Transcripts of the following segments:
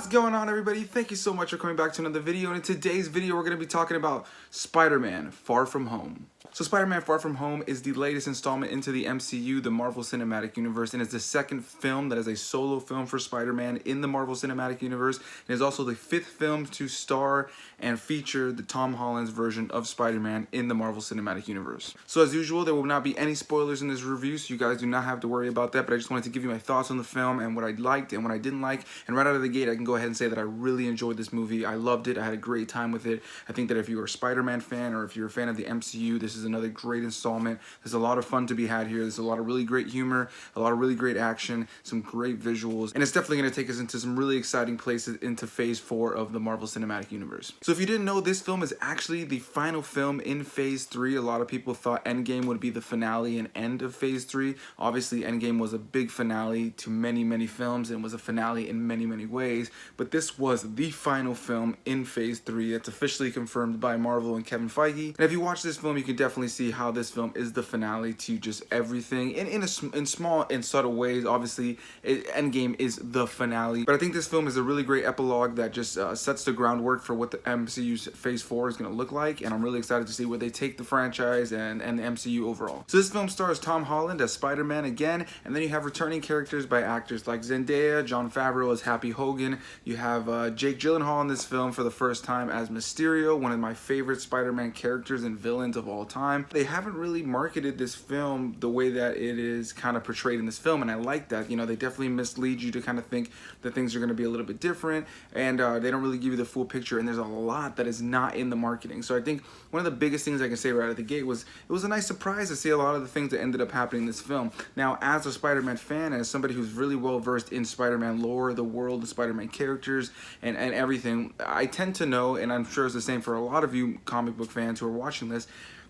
going on, everybody? Thank you so much for coming back to another video. And in today's video, we're going to be talking about Spider-Man Far From Home. So Spider-Man Far From Home is the latest installment into the MCU, the Marvel Cinematic Universe, and it's the second film that is a solo film for Spider-Man in the Marvel Cinematic Universe. It is also the fifth film to star and feature the Tom Holland's version of Spider-Man in the Marvel Cinematic Universe. So as usual, there will not be any spoilers in this review, so you guys do not have to worry about that, but I just wanted to give you my thoughts on the film and what I liked and what I didn't like. And right out of the gate, I can go ahead and say that I really enjoyed this movie. I loved it. I had a great time with it. I think that if you're a Spider-Man fan or if you're a fan of the MCU, this is another great installment. There's a lot of fun to be had here. There's a lot of really great humor, a lot of really great action, some great visuals, and it's definitely going to take us into some really exciting places into Phase 4 of the Marvel Cinematic Universe. So if you didn't know, this film is actually the final film in Phase 3. A lot of people thought Endgame would be the finale and end of Phase 3. Obviously, Endgame was a big finale to many, many films and was a finale in many, many ways, but this was the final film in Phase 3 that's officially confirmed by Marvel and Kevin Feige. And if you watch this film, you can definitely see how this film is the finale to just everything in small and subtle ways. Obviously, Endgame is the finale, but I think this film is a really great epilogue that just sets the groundwork for what the MCU's Phase 4 is going to look like, and I'm really excited to see where they take the franchise and the MCU overall. So this film stars Tom Holland as Spider-Man again, and then you have returning characters by actors like Zendaya, Jon Favreau as Happy Hogan. You have Jake Gyllenhaal in this film for the first time as Mysterio, one of my favorite Spider-Man characters and villains of all time. They haven't really marketed this film the way that it is kind of portrayed in this film, and I like that. You know, they definitely mislead you to kind of think that things are going to be a little bit different, and they don't really give you the full picture, and there's a lot that is not in the marketing. So I think one of the biggest things I can say right out of the gate was it was a nice surprise to see a lot of the things that ended up happening in this film. Now, as a Spider-Man fan, as somebody who's really well versed in Spider-Man lore, the world, the Spider-Man characters, and everything, I tend to know, and I'm sure it's the same for a lot of you comic book fans who are watching this,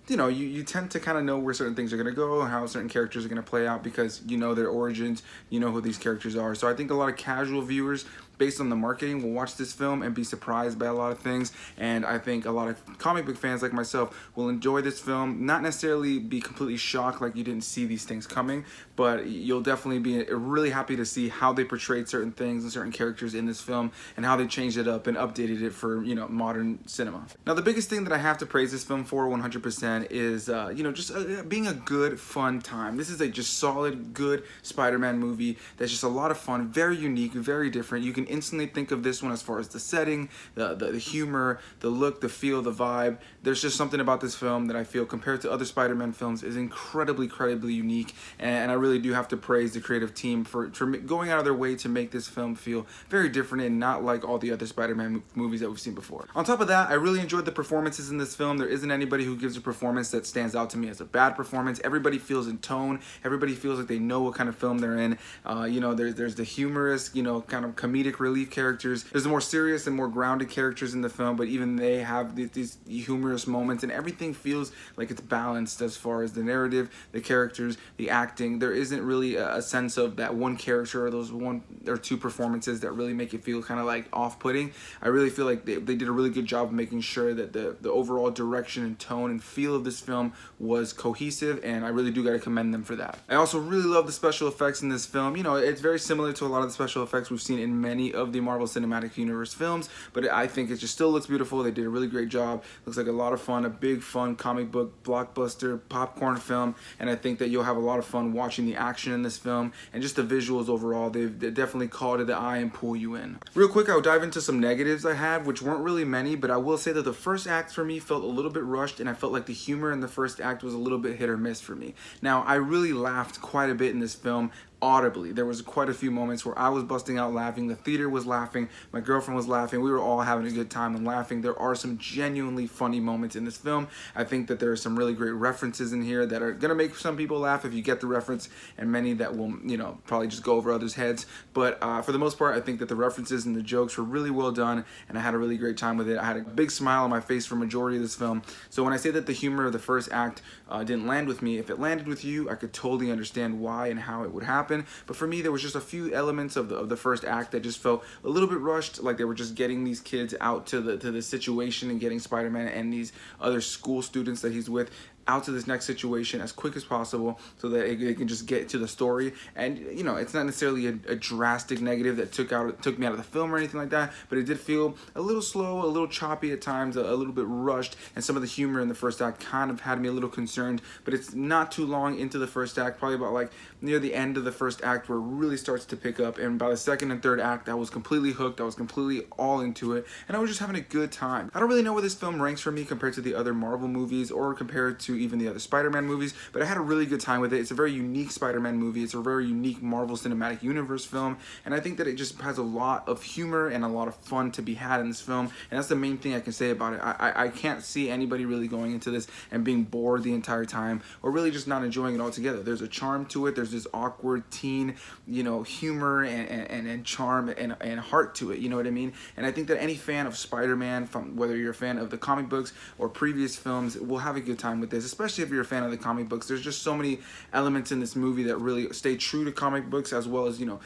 you know, you tend to kind of know where certain things are going to go, how certain characters are going to play out, because you know their origins, you know who these characters are. So I think a lot of casual viewers, based on the marketing, will watch this film and be surprised by a lot of things, and I think a lot of comic book fans like myself will enjoy this film, not necessarily be completely shocked like you didn't see these things coming, but you'll definitely be really happy to see how they portrayed certain things and certain characters in this film and how they changed it up and updated it for, you know, modern cinema. Now, the biggest thing that I have to praise this film for 100% is, you know, just being a good, fun time. This is a just solid, good Spider-Man movie that's just a lot of fun, very unique, very different. You can instantly think of this one as far as the setting, the humor, the look, the feel, the vibe. There's just something about this film that I feel, compared to other Spider-Man films, is incredibly unique, and I really do have to praise the creative team for going out of their way to make this film feel very different and not like all the other Spider-Man movies that we've seen before. On top of that, I really enjoyed the performances in this film. There isn't anybody who gives a performance that stands out to me as a bad performance. Everybody feels in tone. Everybody feels like they know what kind of film they're in. You know, there's the humorous, you know, kind of comedic relief characters. There's the more serious and more grounded characters in the film, but even they have these humorous moments, and everything feels like it's balanced as far as the narrative, the characters, the acting. There isn't really a sense of that one character or those one or two performances that really make it feel kind of like off-putting. I really feel like they did a really good job of making sure that the overall direction and tone and feel of this film was cohesive, and I really do got to commend them for that. I also really love the special effects in this film. You know, it's very similar to a lot of the special effects we've seen in many of the Marvel Cinematic Universe films, but I think it just still looks beautiful. They did a really great job. Looks like a lot of fun, a big fun comic book blockbuster popcorn film, and I think that you'll have a lot of fun watching the action in this film and just the visuals overall. They definitely call to the eye and pull you in. Real quick, I'll dive into some negatives I had, which weren't really many, but I will say that the first act for me felt a little bit rushed, and I felt like the humor in the first act was a little bit hit or miss for me. Now, I really laughed quite a bit in this film, audibly. There was quite a few moments where I was busting out laughing, the theater was laughing, my girlfriend was laughing, we were all having a good time and laughing. There are some genuinely funny moments in this film. I think that there are some really great references in here that are gonna make some people laugh if you get the reference, and many that will, you know, probably just go over others' heads. But for the most part, I think that the references and the jokes were really well done, and I had a really great time with it. I had a big smile on my face for majority of this film. So when I say that the humor of the first act didn't land with me, if it landed with you, I could totally understand why and how it would happen. But for me, there was just a few elements of the first act that just felt a little bit rushed, like they were just getting these kids out to the situation and getting Spider-Man and these other school students that he's with out to this next situation as quick as possible so that they can just get to the story. And you know, it's not necessarily a drastic negative that took me out of the film or anything like that, but it did feel a little slow, a little choppy at times, a little bit rushed, and some of the humor in the first act kind of had me a little concerned. But it's not too long into the first act, probably about like near the end of the first act, where it really starts to pick up. And by the second and third act, I was completely hooked. I was completely all into it, and I was just having a good time. I don't really know where this film ranks for me compared to the other Marvel movies or compared to even the other Spider-Man movies, but I had a really good time with it. It's a very unique Spider-Man movie. It's a very unique Marvel Cinematic Universe film, and I think that it just has a lot of humor and a lot of fun to be had in this film, and that's the main thing I can say about it. I can't see anybody really going into this and being bored the entire time, or really just not enjoying it altogether. There's a charm to it. There's this awkward teen, you know, humor and charm and heart to it, you know what I mean? And I think that any fan of Spider-Man, from whether you're a fan of the comic books or previous films, will have a good time with this, especially if you're a fan of the comic books. There's just so many elements in this movie that really stay true to comic books, as well as, you know,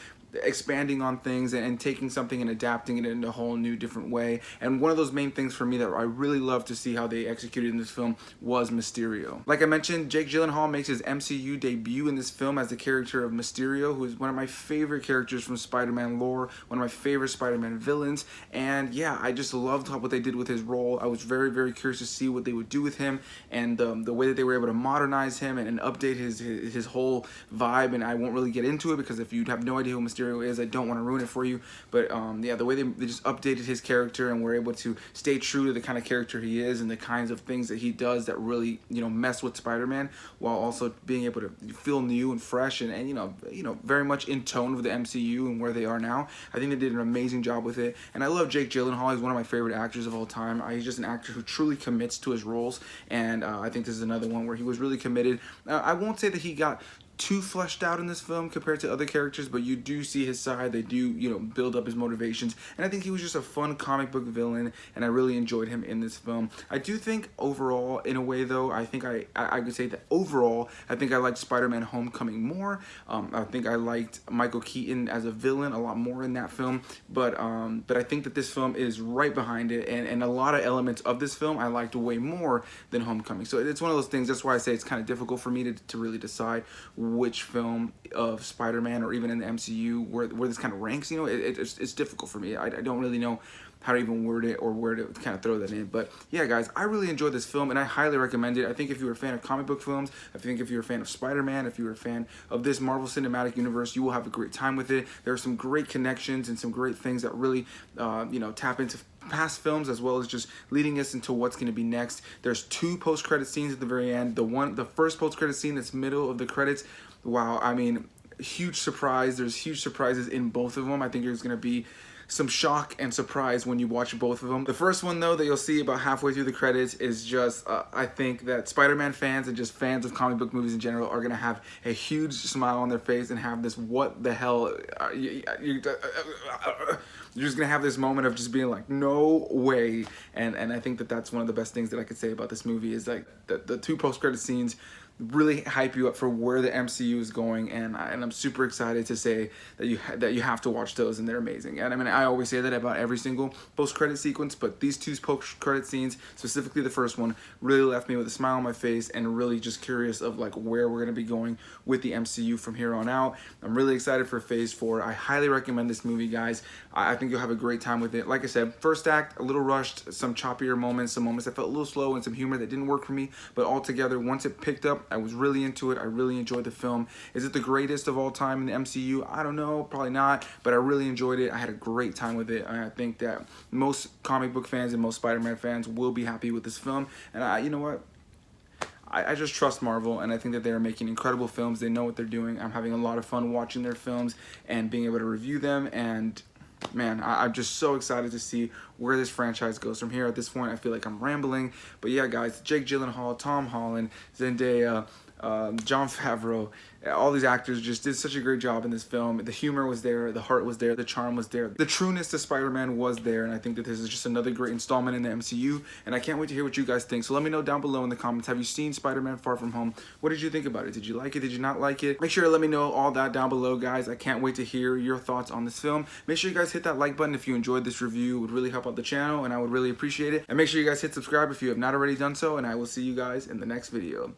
expanding on things and taking something and adapting it in a whole new different way. And one of those main things for me that I really love to see how they executed in this film was Mysterio. Like I mentioned, Jake Gyllenhaal makes his MCU debut in this film as the character of Mysterio, who is one of my favorite characters from Spider-Man lore, one of my favorite Spider-Man villains. And yeah, I just loved what they did with his role. I was very, very curious to see what they would do with him, and the way that they were able to modernize him and update his whole vibe. And I won't really get into it, because if you have no idea who Mysterio is, I don't want to ruin it for you. But yeah, the way they just updated his character and were able to stay true to the kind of character he is and the kinds of things that he does that really, you know, mess with Spider-Man, while also being able to feel new and fresh and you know, very much in tone with the MCU and where they are now. I think they did an amazing job with it, and I love Jake Gyllenhaal. He's one of my favorite actors of all time. He's just an actor who truly commits to his roles, and I think this is another one where he was really committed. I won't say that he got too fleshed out in this film compared to other characters, but you do see his side. They do, you know, build up his motivations, and I think he was just a fun comic book villain, and I really enjoyed him in this film. I do think overall, in a way though, I think I could say that overall, I think I liked Spider-Man Homecoming more. I think I liked Michael Keaton as a villain a lot more in that film, but I think that this film is right behind it, and a lot of elements of this film I liked way more than Homecoming. So it's one of those things. That's why I say it's kind of difficult for me to really decide which film of Spider-Man, or even in the MCU, where this kind of ranks. You know, it's difficult for me. I don't really know how to even word it or where to kind of throw that in. But yeah, guys, I really enjoyed this film, and I highly recommend it. I think if you're a fan of comic book films, I think if you're a fan of Spider-Man, if you're a fan of this Marvel Cinematic Universe, you will have a great time with it. There are some great connections and some great things that really, you know, tap into past films, as well as just leading us into what's going to be next. There's 2 post-credit scenes at the very end. The first post-credit scene that's middle of the credits, wow, I mean, huge surprise. There's huge surprises in both of them. I think there's going to be some shock and surprise when you watch both of them. The first one, though, that you'll see about halfway through the credits is just, I think that Spider-Man fans and just fans of comic book movies in general are gonna have a huge smile on their face and have this, what the hell, you're just gonna have this moment of just being like, no way. And I think that that's one of the best things that I could say about this movie, is like the 2 post-credit scenes really hype you up for where the MCU is going, and I'm super excited to say that you have to watch those, and they're amazing. And I mean, I always say that about every single post-credit sequence, but these 2 post-credit scenes, specifically the first one, really left me with a smile on my face and really just curious of like where we're gonna be going with the MCU from here on out. I'm really excited for Phase 4. I highly recommend this movie, guys. I think you'll have a great time with it. Like I said, first act a little rushed, some choppier moments, some moments that felt a little slow, and some humor that didn't work for me, but altogether, once it picked up, I was really into it. I really enjoyed the film. Is it the greatest of all time in the MCU? I don't know, probably not, but I really enjoyed it. I had a great time with it, and I think that most comic book fans and most Spider-Man fans will be happy with this film. And you know what? I just trust Marvel, and I think that they are making incredible films. They know what they're doing. I'm having a lot of fun watching their films and being able to review them, and man, I'm just so excited to see where this franchise goes from here. At this point, I feel like I'm rambling, but yeah, guys, Jake Gyllenhaal, Tom Holland, Zendaya, Jon Favreau, all these actors just did such a great job in this film. The humor was there, the heart was there, the charm was there, the trueness to Spider-Man was there, and I think that this is just another great installment in the MCU, and I can't wait to hear what you guys think. So let me know down below in the comments, have you seen Spider-Man Far From Home? What did you think about it? Did you like it? Did you not like it? Make sure to let me know all that down below, guys. I can't wait to hear your thoughts on this film. Make sure you guys hit that like button if you enjoyed this review. It would really help out the channel, and I would really appreciate it. And make sure you guys hit subscribe if you have not already done so, and I will see you guys in the next video.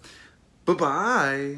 Bye-bye.